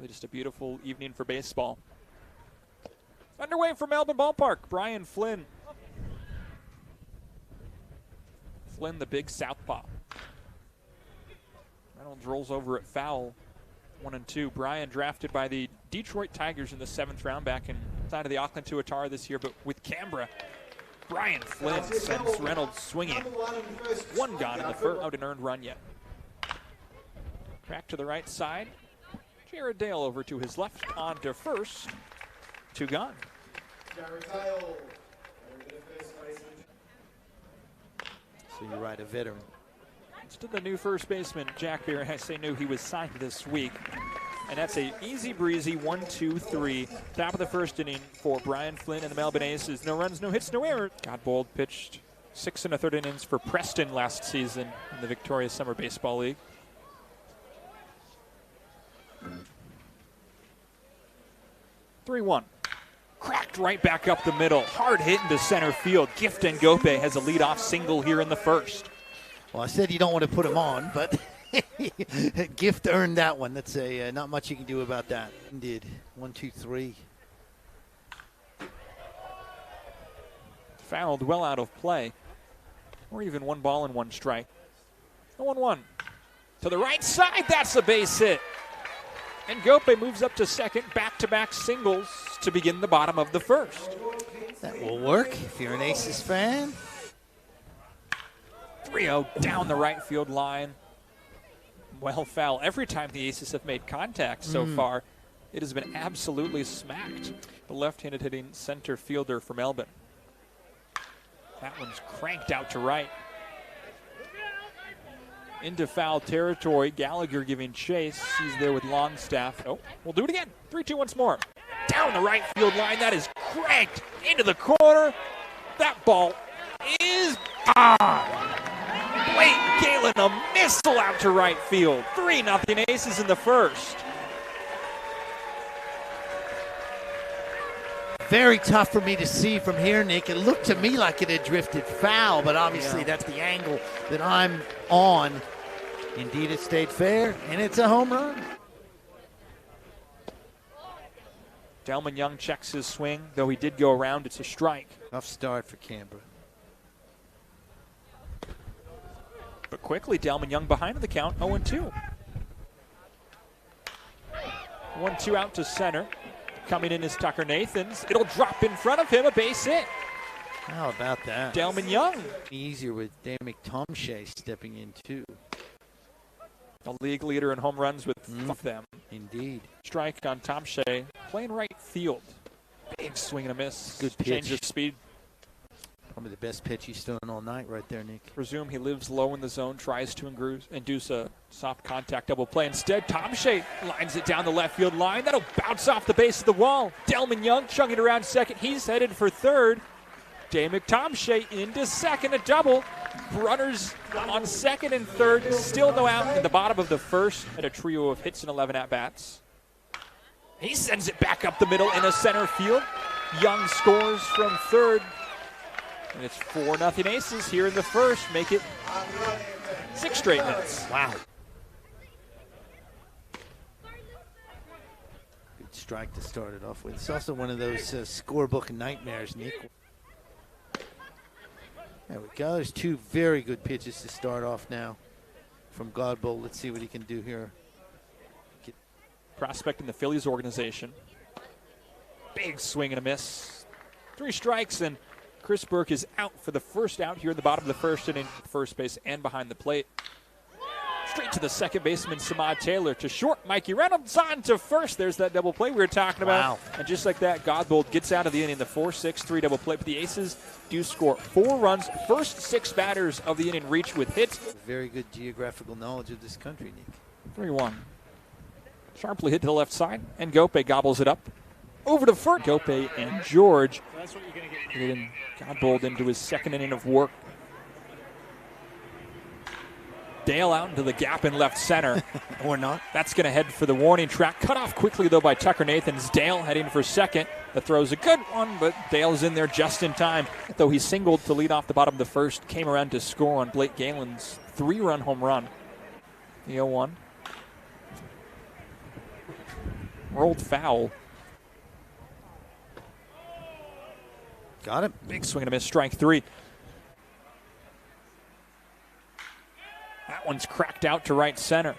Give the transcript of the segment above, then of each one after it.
Really just a beautiful evening for baseball. Underway from Melbourne Ballpark, Brian Flynn. Flynn, the big southpaw. Reynolds rolls over at foul, 1-2. Brian drafted by the Detroit Tigers in the 7th round back inside of the Auckland Tuatara this year, but with Canberra, Brian Flynn sends Reynolds swinging. One gone in the first, out an earned run yet. Crack to the right side. Jared Dale over to his left, on to first. 2 gone. So you're right, a veteran. To the new first baseman, Jack Barry. Knew he was signed this week. And that's a easy breezy 1-2-3. Top of the first inning for Brian Flynn and the Melbourne Aces. No runs, no hits, no errors. Godbold pitched 6 1/3 innings for Preston last season in the Victoria Summer Baseball League. (3-1). Cracked right back up the middle. Hard hit into center field. Gift Ngope has a leadoff single here in the first. Well, I said you don't want to put him on, but Gift earned that one. That's not much you can do about that. Indeed. 1-2-3. Fouled well out of play. Or even 1 ball and 1 strike. 0-1. To the right side, that's a base hit. And Ngope moves up to second, back-to-back singles to begin the bottom of the first. That will work if you're an Aces fan. 3-0 down the right field line. Well, foul. Every time the Aces have made contact so far, it has been absolutely smacked. The left-handed hitting center fielder for Melbourne. That one's cranked out to right. Into foul territory. Gallagher giving chase. He's there with Longstaff. Oh, we'll do it again. 3-2 once more. Down the right field line. That is cranked into the corner. That ball is gone. Blake Galen, a missile out to right field. 3-0 Aces in the first. Very tough for me to see from here, Nick. It looked to me like it had drifted foul, but obviously that's the angle that I'm on. Indeed, it stayed fair, and it's a home run. Delman Young checks his swing, though he did go around. It's a strike. Tough start for Canberra. But quickly, Delman Young behind the count, 0-2. 1-2 out to center. Coming in is Tucker Nathans. It'll drop in front of him, a base hit. How about that? Delman Young. Easier with Damick Tomshay stepping in, too. The league leader in home runs with 5 of them. Indeed. Strike on Tomshay. Playing right field. Big swing and a miss. Good pitch. Change of speed. Probably the best pitch he's thrown all night right there, Nick. Presume he lives low in the zone, tries to induce a soft contact double play. Instead, Tomshay lines it down the left field line. That'll bounce off the base of the wall. Delman Young chugging around second. He's headed for third. Damick Tomshay into second, a double. Runners on second and third. Still no out in the bottom of the first at a trio of hits and 11 at-bats. He sends it back up the middle in a center field. Young scores from third. And it's 4-0 Aces here in the first. Make it 6 straight minutes. Wow. Good strike to start it off with. It's also one of those scorebook nightmares, Nick. There we go. There's 2 very good pitches to start off now from Godbold. Let's see what he can do here. Prospect in the Phillies organization. Big swing and a miss. 3 strikes, and Chris Burke is out for the first out here in the bottom of the first inning, first base and behind the plate. Straight to the second baseman, Samad Taylor. To short, Mikey Reynolds on to first. There's that double play we were talking about. Wow. And just like that, Godbold gets out of the inning, the 4-6-3 double play. But the Aces do score 4 runs. First 6 batters of the inning reach with hits. Very good geographical knowledge of this country, Nick. 3-1. Sharply hit to the left side, and Ngope gobbles it up. Over to first. Ngope and George getting Godbold into his second inning of work. Dale out into the gap in left center. Or not. That's going to head for the warning track. Cut off quickly, though, by Tucker Nathans. Dale heading for second. The throw's a good one, but Dale's in there just in time. Though he singled to lead off the bottom of the first, came around to score on Blake Galen's 3-run home run. The 0-1. Rolled foul. Got it. Big swing and a miss, strike 3. That one's cracked out to right center.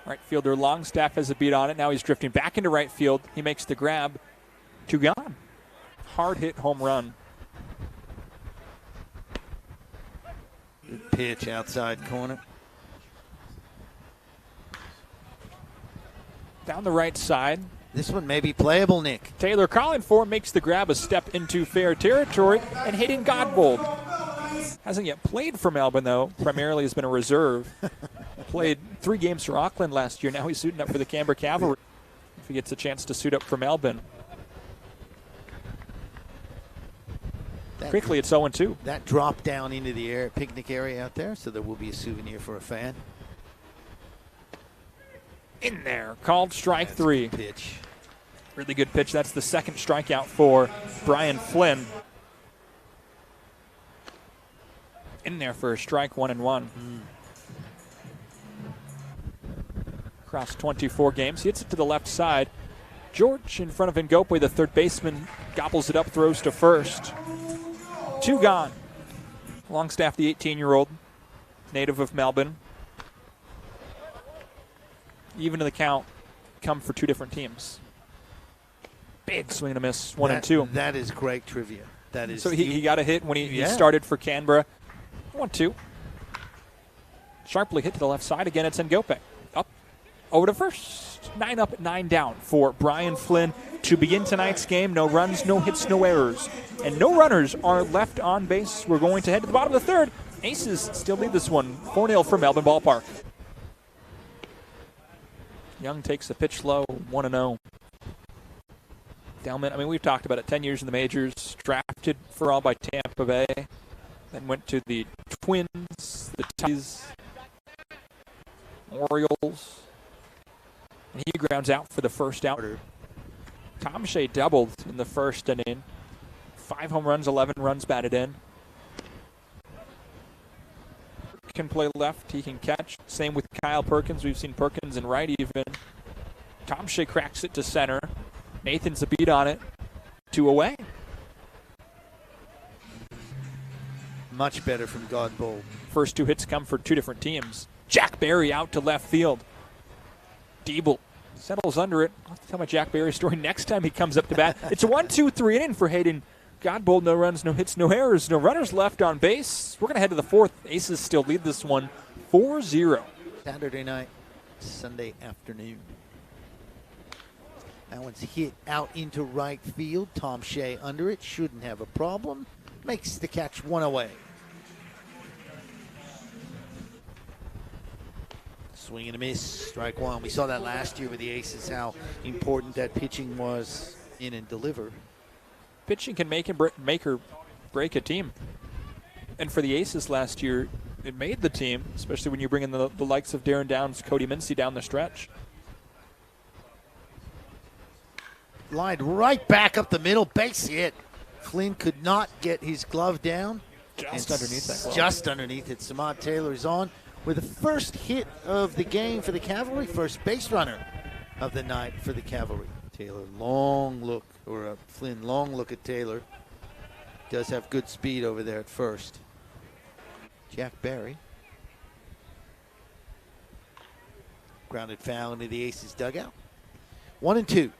Right fielder Longstaff has a beat on it. Now he's drifting back into right field. He makes the grab. 2 gone. Hard hit home run. Good pitch outside corner. Down the right side. This one may be playable, Nick. Taylor calling for him, makes the grab, a step into fair territory, and Hayden Godbold. Hasn't yet played for Melbourne, though. Primarily has been a reserve. Played 3 games for Auckland last year. Now he's suiting up for the Canberra Cavalry if he gets a chance to suit up for Melbourne. Quickly, it's 0-2. That drop down into the air, picnic area out there, so there will be a souvenir for a fan. In there, called strike 3. Good pitch. Really good pitch. That's the second strikeout for Brian Flynn. In there for a strike, 1-1. Across 24 games. He hits it to the left side. George in front of Ngope, the third baseman, gobbles it up, throws to first. 2 gone. Longstaff, the 18-year-old, native of Melbourne. Even to the count, come for 2 different teams. Big swing and a miss, 1-2. That is great trivia. That is. So he got a hit when he started for Canberra. 1-2. Sharply hit to the left side. Again, it's Ngope. Up, over to first. 9 up, 9 down for Brian Flynn to begin tonight's game. No runs, no hits, no errors. And no runners are left on base. We're going to head to the bottom of the third. Aces still lead this one. 4-0 for Melbourne Ballpark. Young takes the pitch low, 1-0. Delman, I mean, we've talked about it, 10 years in the majors, drafted for all by Tampa Bay, then went to the Twins, the Tigers, Orioles, and he grounds out for the first out. Tom Shea doubled in the first inning. 5 home runs, 11 runs batted in. Can play left, he can catch. Same with Kyle Perkins. We've seen Perkins in right even. Tom Shea cracks it to center. Nathan's a beat on it. 2 away. Much better from Godbold. First 2 hits come for 2 different teams. Jack Barry out to left field. Diebel settles under it. I'll have to tell my Jack Barry story next time he comes up to bat. It's a 1-2-3 inning for Hayden Godbold. No runs, no hits, no errors, no runners left on base. We're going to head to the 4th. Aces still lead this one 4-0. Saturday night, Sunday afternoon. That one's hit out into right field. Tom Shea under it. Shouldn't have a problem. Makes the catch 1 away. Swing and a miss. Strike 1. We saw that last year with the Aces, how important that pitching was in and deliver. Pitching can make or break a team. And for the Aces last year, it made the team, especially when you bring in the likes of Darren Downs, Cody Mincy down the stretch. Lined right back up the middle, base hit. Flynn could not get his glove down. Just underneath that glove. Just underneath it. Samad Taylor is on with the first hit of the game for the Cavalry, first base runner of the night for the Cavalry. Taylor, long look, or Flynn, long look at Taylor. Does have good speed over there at first. Jack Barry. Grounded foul into the Aces dugout. 1-2.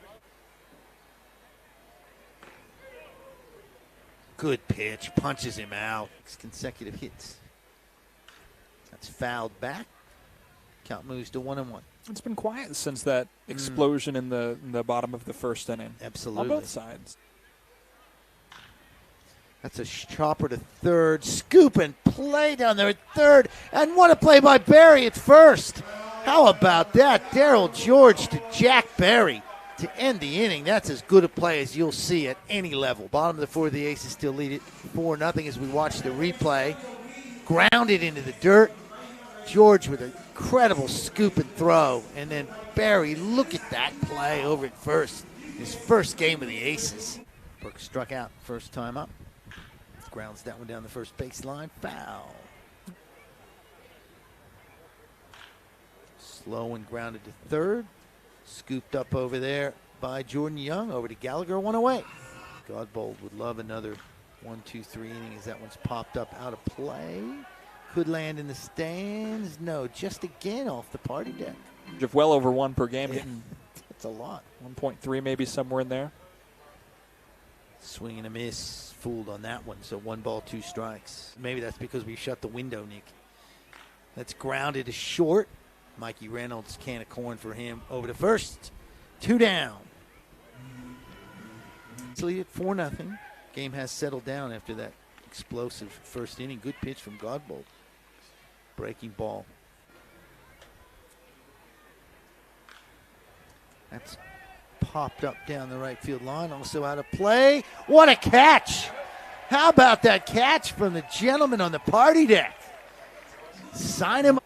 Good pitch, punches him out. 6 consecutive hits. That's fouled back. Count moves to 1-1. It's been quiet since that explosion in the bottom of the first inning. Absolutely. On both sides. That's a chopper to third. Scoop and play down there at third. And what a play by Barry at first. How about that? Darryl George to Jack Barry to end the inning. That's as good a play as you'll see at any level. Bottom of the 4th, the Aces still lead it 4-0 as we watch the replay. Grounded into the dirt. George with an incredible scoop and throw. And then Barry, look at that play over at first. His first game of the Aces. Burke struck out first time up. Grounds that one down the first baseline. Foul. Slow and grounded to third. Scooped up over there by Jordan Young. Over to Gallagher, one away. Godbold would love another 1-2-3 inning as that one's popped up out of play. Could land in the stands. No, just again off the party deck. Of well over one per game. Yeah, it's a lot. 1.3 maybe somewhere in there. Swing and a miss. Fooled on that one. So 1 ball, 2 strikes. Maybe that's because we shut the window, Nick. That's grounded to short. Mikey Reynolds, can of corn for him. Over to first. 2 down. It's lead at 4-0. Game has settled down after that explosive first inning. Good pitch from Godbold. Breaking ball. That's popped up down the right field line. Also out of play. What a catch! How about that catch from the gentleman on the party deck? Sign him.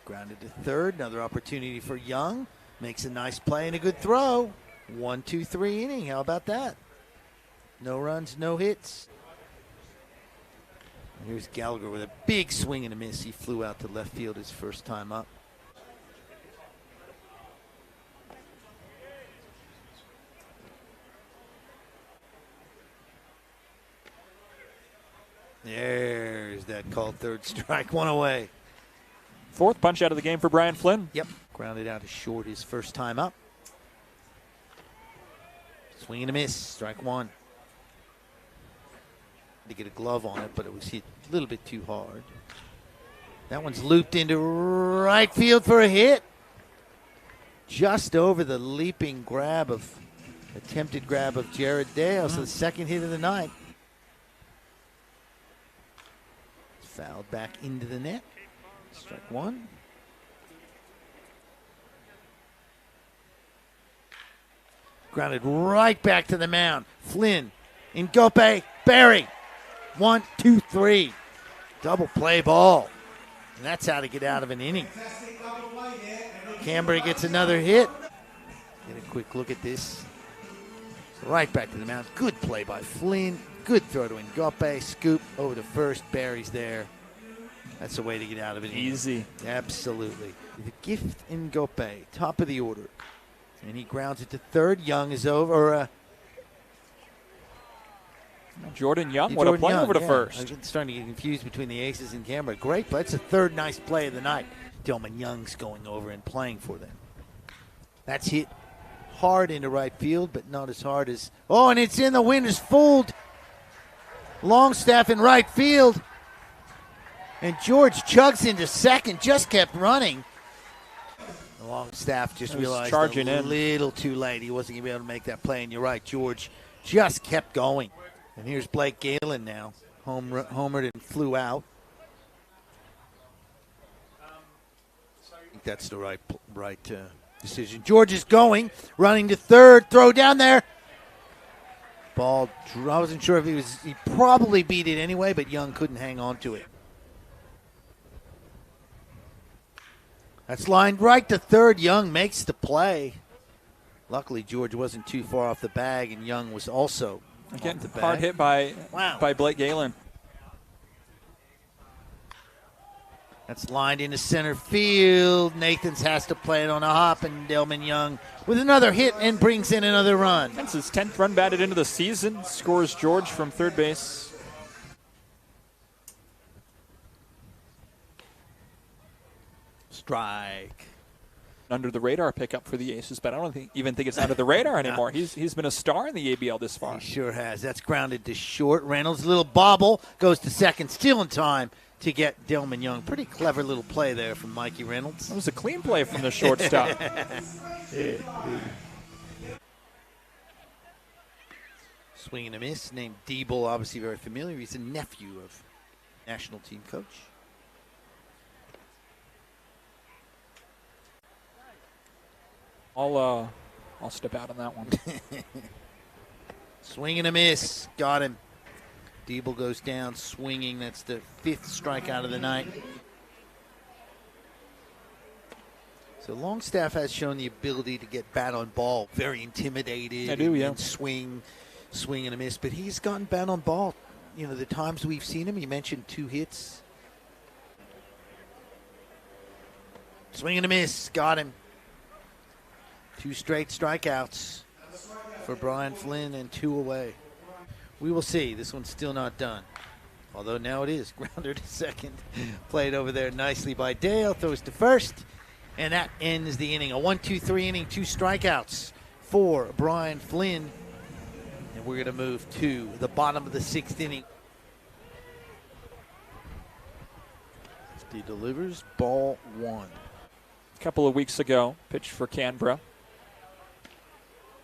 Grounded to third. Another opportunity for Young. Makes a nice play and a good throw. 1-2-3 inning. How about that? No runs, no hits. Here's Gallagher with a big swing and a miss. He flew out to left field his first time up. There's that called third strike. 1 away. 4th punch out of the game for Brian Flynn. Yep. Grounded out to short his first time up. Swing and a miss. Strike 1. To get a glove on it, but it was hit a little bit too hard. That one's looped into right field for a hit. Just over the leaping grab of, attempted grab of Jared Dale. So the second hit of the night. Fouled back into the net. Strike 1. Grounded right back to the mound. Flynn, Ngope, Barry. 1, 2, 3. Double play ball. And that's how to get out of an inning. Canberra gets another hit. Get a quick look at this. Right back to the mound. Good play by Flynn. Good throw to Ngope. Scoop over to first. Barry's there. That's the way to get out of it. Easy. Absolutely. The gift Ngope, top of the order. And he grounds it to third. Young is over. Jordan Young, what a play over to first. I'm starting to get confused between the Aces and Canberra. Great play. It's the third nice play of the night. Delman Young's going over and playing for them. That's hit hard into right field, but not as hard as... Oh, and it's in. The wind is fooled. Longstaff in right field. And George chugs into second, just kept running. The Longstaff just realized a little too late. He wasn't going to be able to make that play, and you're right, George just kept going. And here's Blake Galen now, homered and flew out. I think that's the right decision. George is going, running to third, throw down there. Ball, I wasn't sure if he probably beat it anyway, but Young couldn't hang on to it. That's lined right to third. Young makes the play. Luckily, George wasn't too far off the bag, and Young was also again hard hit by Blake Galen. That's lined into center field. Nathans has to play it on a hop, and Delman Young with another hit and brings in another run. That's his 10th run batted into the season. Scores George from third base. Strike. Under the radar pickup for the Aces, but I don't even think it's under the radar anymore. He's been a star in the ABL this far. He sure has. That's grounded to short. Reynolds, little bobble, goes to second, still in time to get Delman Young. Pretty clever little play there from Mikey Reynolds. That was a clean play from the shortstop. Swing and a miss. Named Diebel, obviously very familiar. He's a nephew of national team coach. I'll step out on that one. Swing and a miss. Got him. Diebel goes down swinging. That's the 5th strikeout of the night. So Longstaff has shown the ability to get bat on ball. Very intimidated. And swing and a miss. But he's gotten bat on ball. You know, the times we've seen him, you mentioned 2 hits. Swing and a miss. Got him. 2 straight strikeouts for Brian Flynn and 2 away. We will see. This one's still not done. Although now it is. Grounder to second. Played over there nicely by Dale. Throws to first. And that ends the inning. A 1-2-3 inning, 2 strikeouts for Brian Flynn. And we're going to move to the bottom of the 6th inning. He delivers ball 1. A couple of weeks ago, pitched for Canberra,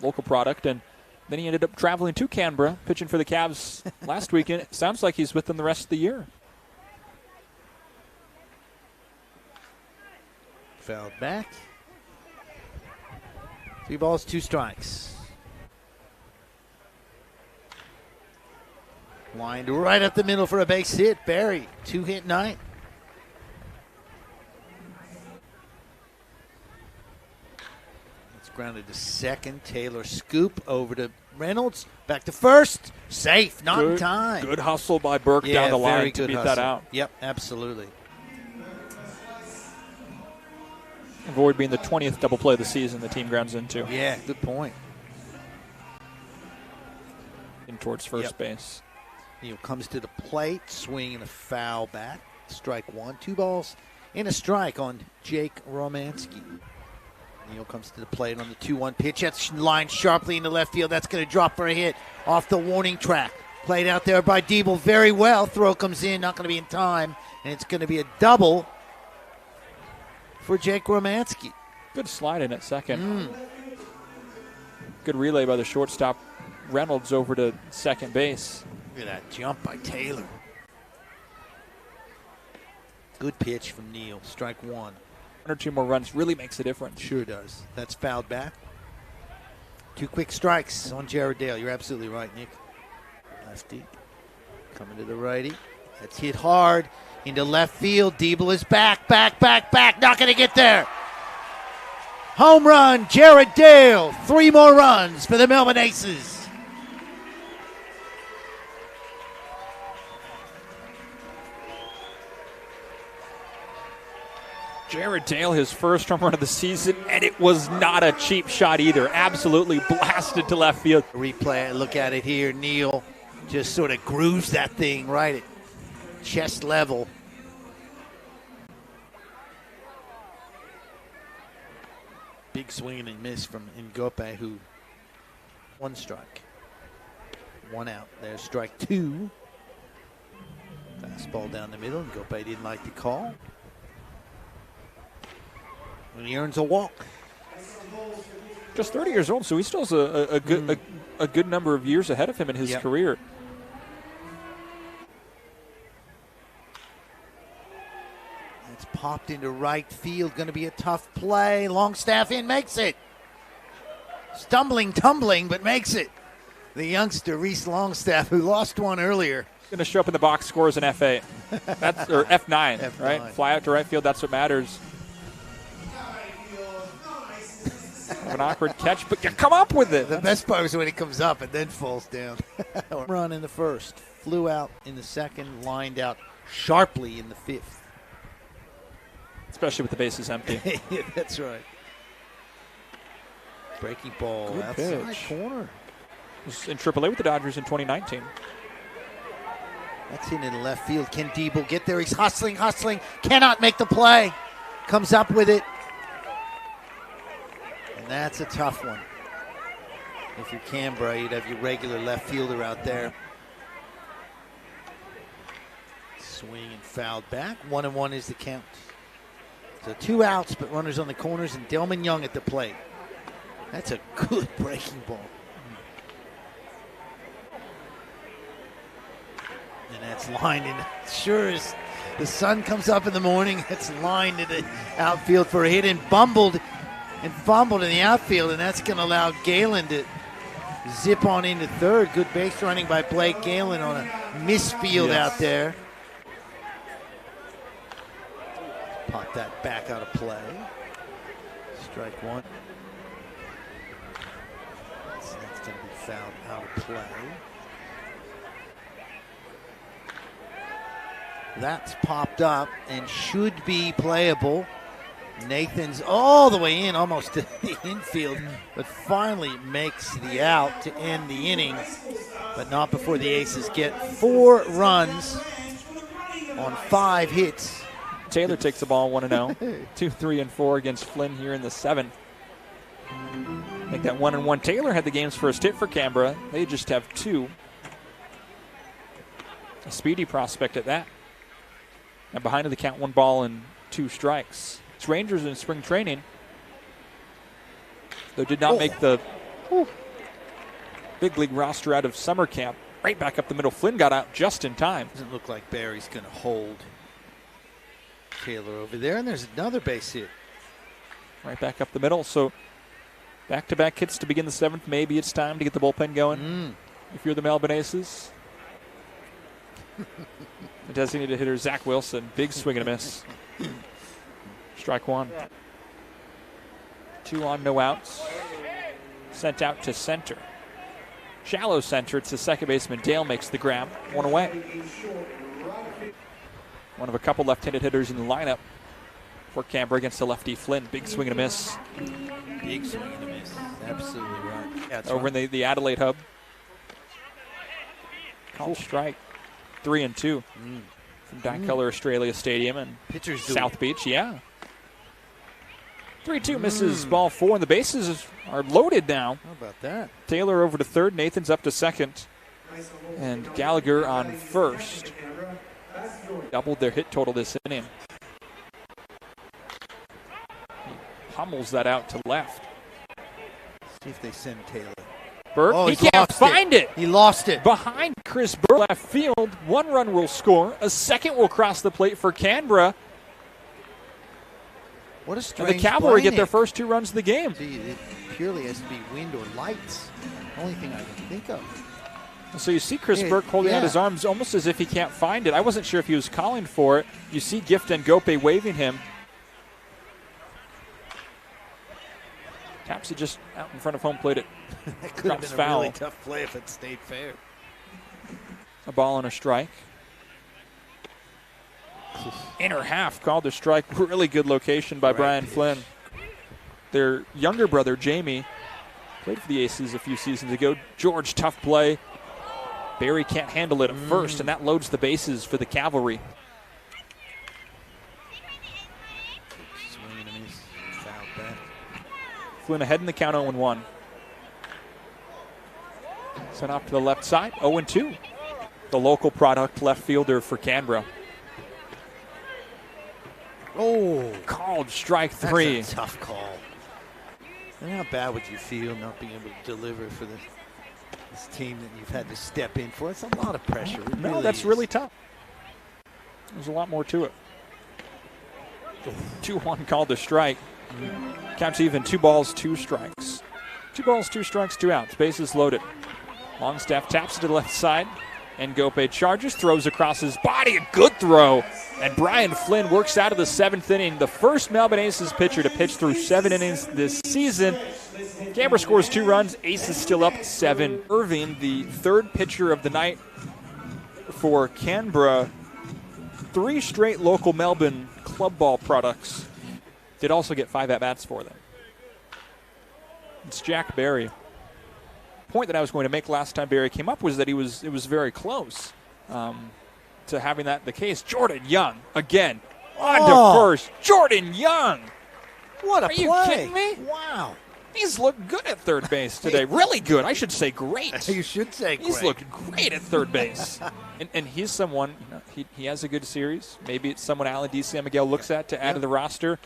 local product, and then he ended up traveling to Canberra, pitching for the Cavs last weekend. It sounds like he's with them the rest of the year. Fouled back. 3 balls, 2 strikes. Lined right up the middle for a base hit. Barry, 2-hit night. Grounded to second. Taylor scoop over to Reynolds. Back to first. Safe. Not in time. Good hustle by Burke down the line to beat that out. Yep, absolutely. Avoid being the 20th double play of the season the team grounds into. Yeah, good point. In towards first base. Neal comes to the plate. Swing and a foul back. Strike 1. 2 balls and a strike on Jake Romansky. Neal comes to the plate on the 2-1 pitch. That's lined sharply into left field. That's going to drop for a hit off the warning track. Played out there by Diebel very well. Throw comes in, not going to be in time. And it's going to be a double for Jake Romansky. Good slide in at second. Good relay by the shortstop Reynolds over to second base. Look at that jump by Taylor. Good pitch from Neal. Strike 1. 1 or 2 more runs really makes a difference. Sure does. That's fouled back. 2 quick strikes on Jared Dale. You're absolutely right, Nick. Lefty coming to the righty. That's hit hard into left field. Diebel is back. Not going to get there. Home run, Jared Dale. 3 more runs for the Melbourne Aces. Jared Dale, his first home run of the season, and it was not a cheap shot either. Absolutely blasted to left field. Replay, look at it here. Neal just sort of grooves that thing right at chest level. Big swing and miss from Ngope, who 1 strike. 1 out. There's strike 2. Fastball down the middle. Ngope didn't like the call. And he earns a walk. Just 30 years old, so he still has a good number of years ahead of him in his career. It's popped into right field. Going to be a tough play. Longstaff in, makes it. Stumbling, tumbling, but makes it. The youngster, Reese Longstaff, who lost one earlier. Going to show up in the box, scores an F8. Or F9, F9, right? Fly out to right field, that's what matters. An awkward catch, but you come up with it. The best part is when he comes up and then falls down. Run in the first, flew out in the second, lined out sharply in the 5th. Especially with the bases empty. Yeah, that's right. Breaking ball Good outside pitch. corner. Was in AAA with the Dodgers in 2019. That's hit in left field. Can Diebel get there? He's hustling. Cannot make the play. Comes up with it. And that's a tough one. If you're Canberra, you'd have your regular left fielder out there. Swing and fouled back. 1-1 is the count. So 2 outs, but runners on the corners, and Delman Young at the plate. That's a good breaking ball. And that's lined in. Sure as the sun comes up in the morning, it's lined in the outfield for a hit and fumbled in the outfield, and that's going to allow Galen to zip on into third. Good base running by Blake Galen on a misfield out there. Pop that back out of play. Strike 1. So that's going to be fouled out of play. That's popped up and should be playable. Nathan's all the way in, almost to the infield, but finally makes the out to end the inning, but not before the Aces get 4 runs on 5 hits. Taylor takes the ball 1-0. 2, 3, and 4 against Flynn here in the 7th. Make that 1-1. Taylor had the game's first hit for Canberra. They just have 2. A speedy prospect at that. And behind the count, 1 ball and 2 strikes. It's Rangers in spring training. They did not make the big league roster out of summer camp. Right back up the middle. Flynn got out just in time. Doesn't look like Barry's going to hold Taylor over there. And there's another base hit. Right back up the middle. So back-to-back hits to begin the 7th. Maybe it's time to get the bullpen going if you're the Melbourne Aces. The designated hitter, Zach Wilson. Big swing and a miss. Strike 1. 2 on, no outs. Sent out to center. Shallow center. It's the second baseman. Dale makes the grab. 1 away. One of a couple left-handed hitters in the lineup for Canberra against the lefty Flynn. Big swing and a miss. Big swing and a miss. Absolutely right. Yeah, over in the Adelaide hub. Called strike. 3-2 from Dyecolor Australia Stadium and pitchers South Beach. Yeah. 3-2 misses ball 4, and the bases are loaded now. How about that? Taylor over to third. Nathan's up to second. And Gallagher on first. Doubled their hit total this inning. He pummels that out to left. See if they send Taylor. Burke, he can't find it. He lost it. Behind Chris Burke, left field. 1 run will score. A second will cross the plate for Canberra. What a strange and the Cavalry get play, their first 2 runs of the game. See, it purely has to be wind or lights. Only thing I can think of. So you see Chris Burke holding out his arms almost as if he can't find it. I wasn't sure if he was calling for it. You see Gift and Gope waving him. Taps it just out in front of home plate. It that could have been a really tough play if it stayed fair. A ball and a strike. Inner half called the strike. Really good location by Brian Flynn. Their younger brother, Jamie, played for the Aces a few seasons ago. George, tough play. Barry can't handle it at first, and that loads the bases for the Cavalry. Swing and a miss. Fouled back. Flynn ahead in the count 0-1. Sent off to the left side, 0-2. The local product left fielder for Canberra. Oh, called strike 3. That's a tough call. And how bad would you feel not being able to deliver for this team that you've had to step in for? It's a lot of pressure. That's really tough. There's a lot more to it. 2-1 called the strike. Counts even. 2 balls, 2 strikes. 2 balls, 2 strikes, 2 outs. Bases loaded. Longstaff taps it to the left side. And Gope charges, throws across his body. A good throw. And Brian Flynn works out of the 7th inning. The first Melbourne Aces pitcher to pitch through 7 innings this season. Canberra scores 2 runs. Aces still up 7. Irving, the 3rd pitcher of the night for Canberra. 3 straight local Melbourne club ball products. Did also get 5 at-bats for them. It's Jack Barry. Point that I was going to make last time Barry came up was that it was very close to having that the case. Jordan Young again on to first. Jordan Young, what a play! Are you kidding me? Wow, he's looked good at third base today. Really good. I should say great. You should say great. He's looked great at third base, and he's someone. He has a good series. Maybe it's someone Alan D. San Miguel looks at to add to the roster.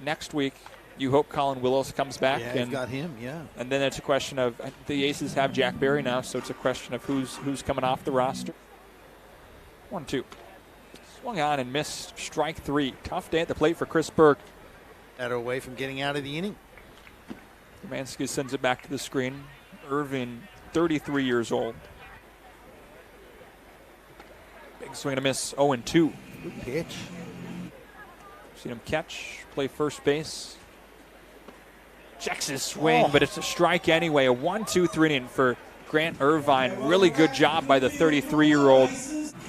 Next week. You hope Colin Willis comes back. Yeah, and got him, And then it's a question of, the Aces have Jack Barry now, so it's a question of who's coming off the roster. 1-2. Swung on and missed. Strike 3. Tough day at the plate for Chris Burke. That away from getting out of the inning. Romanski sends it back to the screen. Irving, 33 years old. Big swing and a miss. 0-2. Good pitch. Seen him catch, play first base. Checks his swing, but it's a strike anyway. A 1-2-3 inning for Grant Irvine. Really good job by the 33-year-old.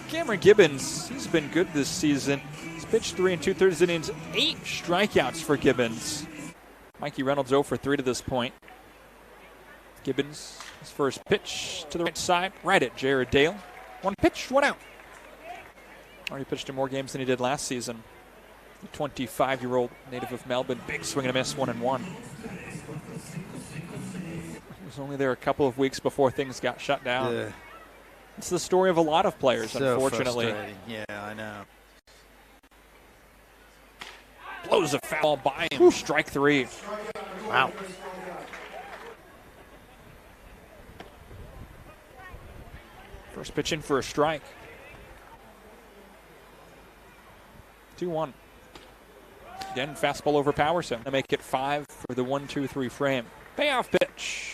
Cameron Gibbons, he's been good this season. He's pitched 3 2/3 innings, 8 strikeouts for Gibbons. Mikey Reynolds 0 for 3 to this point. Gibbons, his first pitch to the right side, right at Jared Dale. 1 pitch, 1 out. Already pitched in more games than he did last season. The 25-year-old native of Melbourne, big swing and a miss, 1-1. He was only there a couple of weeks before things got shut down. It's the story of a lot of players, so unfortunately. Yeah, I know. Blows a foul by him, strike 3. Wow. First pitch in for a strike. 2-1. Again, fastball overpowers him to make it 5 for the 1-2-3 frame. Payoff pitch.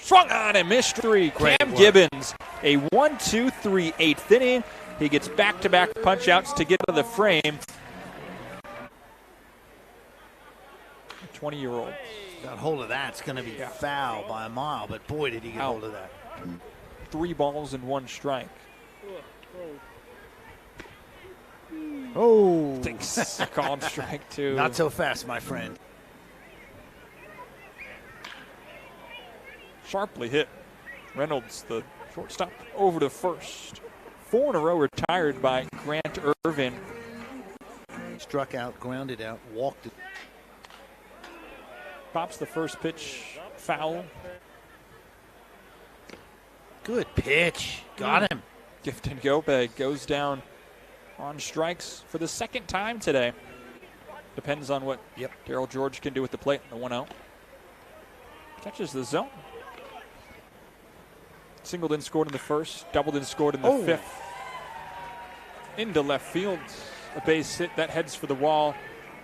Swung on and missed 3. Cam Gibbons, a 1-2-3 8th inning. He gets back-to-back punch-outs to get to the frame. 20-year-old. Got hold of that. It's going to be foul by a mile, but boy, did he get hold of that. 3 balls and 1 strike. Oh. Thinks called strike 2. Not so fast, my friend. Sharply hit. Reynolds, the shortstop, over to first. 4 in a row retired by Grant Irvin. Struck out, grounded out, walked it. Pops the first pitch, foul. Good pitch. Got him. Gifton Gobeg goes down on strikes for the second time today. Depends on what Darryl George can do with the plate in the 1-0. Catches the zone. Singled and scored in the first, doubled and scored in the 5th. Into left field. A base hit that heads for the wall.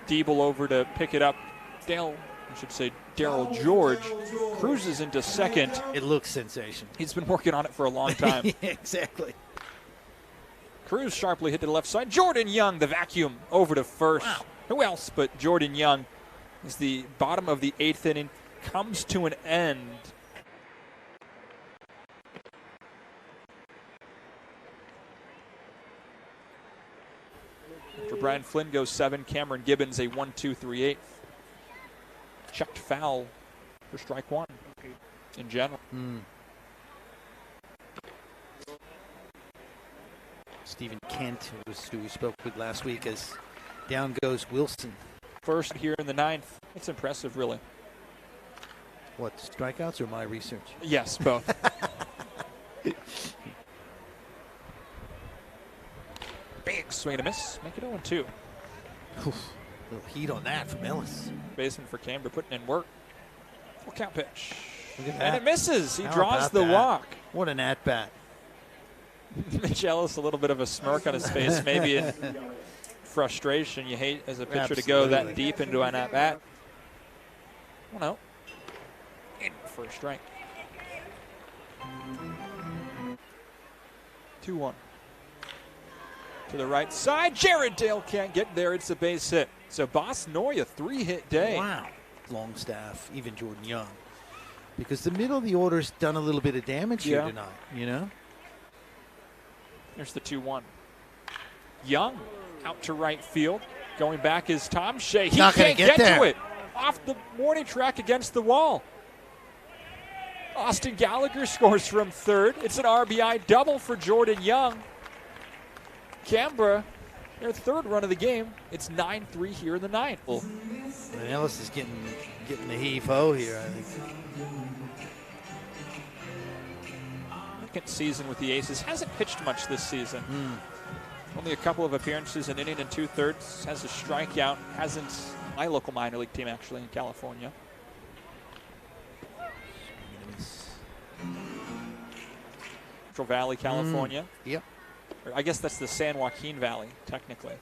Diebel over to pick it up. Darryl George cruises into second. It looks sensational. He's been working on it for a long time. Yeah, exactly. Cruz sharply hit to the left side. Jordan Young, the vacuum, over to first. Wow. Who else but Jordan Young, as the bottom of the 8th inning comes to an end. After Brian Flynn goes 7, Cameron Gibbons a 1-2-3-8. Checked foul for strike 1 in general. Stephen Kent, who we spoke with last week, as down goes Wilson. First here in the 9th. It's impressive, really. What, strikeouts or my research? Yes, both. Big swing and a miss. Make it 0-2. A little heat on that from Ellis. Baseman for Canberra putting in work. Full count pitch. Look at that. And it misses. He How draws the about that? walk. What an at-bat. Mitch Ellis, a little bit of a smirk on his face, maybe in frustration. You hate as a pitcher to go that deep into an at-bat. 1-0. In for a strike. 2-1. To the right side. Jared Dale can't get there. It's a base hit. So Boss Noy, a 3-hit day. Wow. Longstaff, even Jordan Young. Because the middle of the order's done a little bit of damage here tonight, you know? There's the 2-1. Young out to right field. Going back is Tom Shea. He can't get to it. Off the warning track against the wall. Austin Gallagher scores from third. It's an RBI double for Jordan Young. Canberra, their 3rd run of the game. It's 9-3 here in the 9th. And Ellis is getting the heave-ho here, I think. Second season with the Aces. Hasn't pitched much this season. Only a couple of appearances, an inning and 2/3. Has a strikeout. Hasn't, my local minor league team actually in California. Central Valley, California. Yep. I guess that's the San Joaquin Valley, technically.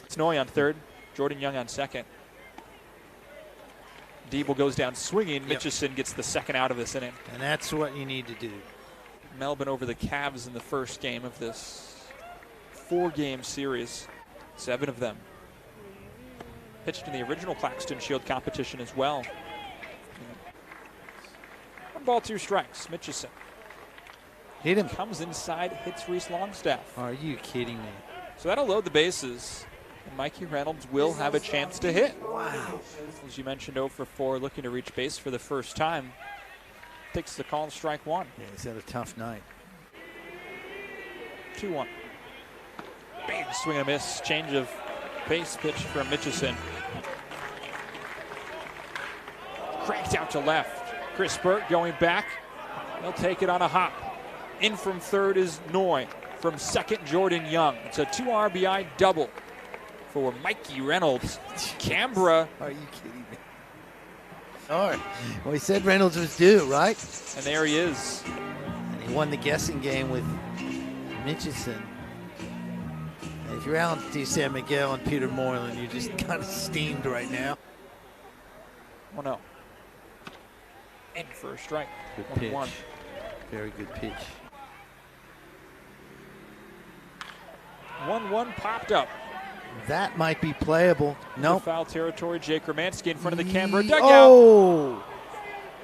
It's Noy on third, Jordan Young on second. Diebel goes down swinging. Mitchison gets the second out of this inning. And that's what you need to do. Melbourne over the Cavs in the first game of this 4-game series. 7 of them. Pitched in the original Claxton Shield competition as well. 1 ball, 2 strikes. Mitchison. Hit him. Comes inside, hits Reese Longstaff. Are you kidding me? So that'll load the bases. And Mikey Reynolds will have a chance to hit. Wow. As you mentioned, 0 for 4, looking to reach base for the first time. Takes the call and strike one. Yeah, he's had a tough night. 2-1. Big swing and a miss. Change of pace pitch from Mitchison. Cranked out to left. Chris Burt going back. He'll take it on a hop. In from third is Noy. From second, Jordan Young. It's a 2 RBI double for Mikey Reynolds. Canberra. Are you kidding me? All right. Well, he said Reynolds was due, right? And there he is. And he won the guessing game with Mitchison. And if you're Alan D. San Miguel and Peter Moreland, you're just kind of steamed right now. Oh, no. In for a strike. Good pitch. 1-1. Very good pitch. 1-1 popped up. That might be playable. No. Nope. Foul territory. Jake Romanski in front of the Canberra dugout. Oh!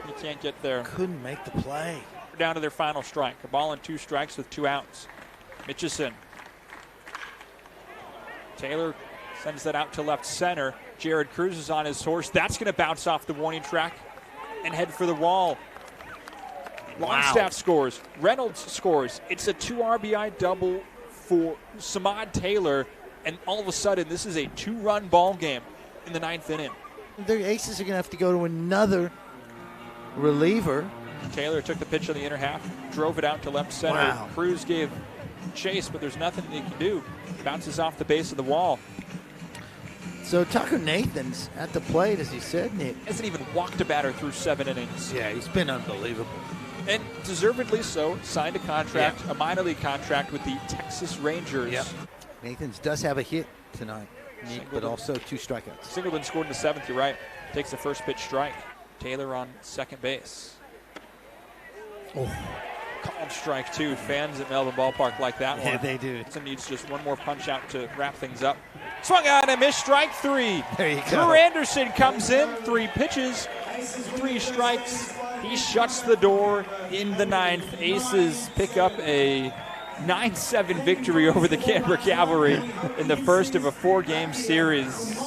He can't get there. Couldn't make the play. We're down to their final strike. A ball and 2 strikes with 2 outs. Mitchison. Taylor sends that out to left center. Jared Cruz is on his horse. That's going to bounce off the warning track and head for the wall. Longstaff scores. Reynolds scores. It's a 2 RBI double for Samad Taylor. And all of a sudden, this is a 2-run ball game in the 9th inning. The Aces are going to have to go to another reliever. Taylor took the pitch on the inner half, drove it out to left center. Wow. Cruz gave chase, but there's nothing he can do. Bounces off the base of the wall. So Tucker Nathan's at the plate, as he said, Nick. Hasn't even walked a batter through 7 innings. Yeah, he's been unbelievable. And deservedly so, signed a contract, a minor league contract with the Texas Rangers. Yep. Nathan's does have a hit tonight, Nick, but also 2 strikeouts. Singleton scored in the 7th, you're right. Takes the first pitch strike. Taylor on second base. Oh. Called strike 2. Fans at Melbourne Ballpark like that one. Yeah, they do. It needs just one more punch out to wrap things up. Swung on and missed, strike 3. There you go. Drew Anderson comes in, 3 pitches, 3 strikes. He shuts the door in the 9th. Aces pick up a 9-7 victory over the Canberra Cavalry in the first of a 4-game series.